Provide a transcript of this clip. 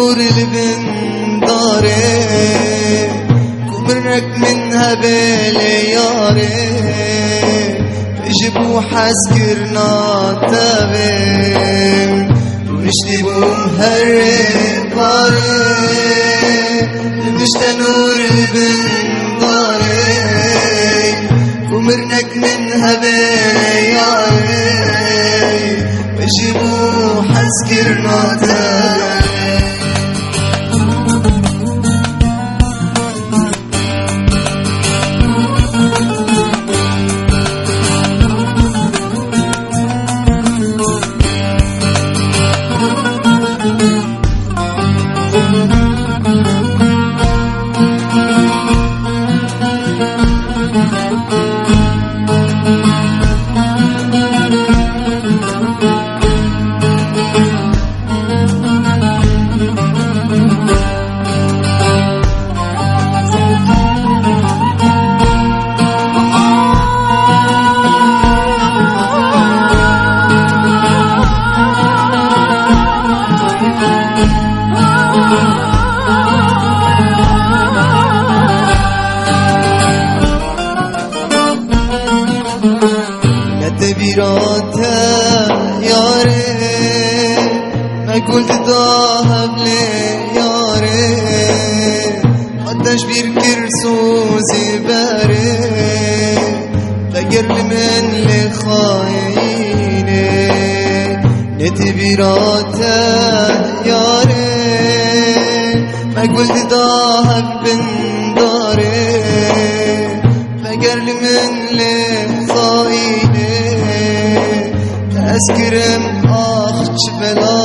نور لبن داري كمرك منها بالياري بجيبو حسكرنا تابين ونشتبو مهرق باري لبشت نور لبن داري كمرنك منها بالياري بجيبو حسكرنا تابين تبيراتا ياري ما قلت ذهب لي ياري قداش بيركر سوزي باري غير من اللي خايني نتبيراتا ياري ما قلت ذهب بن داري غير من اللي خايني أسكرم أخش بلا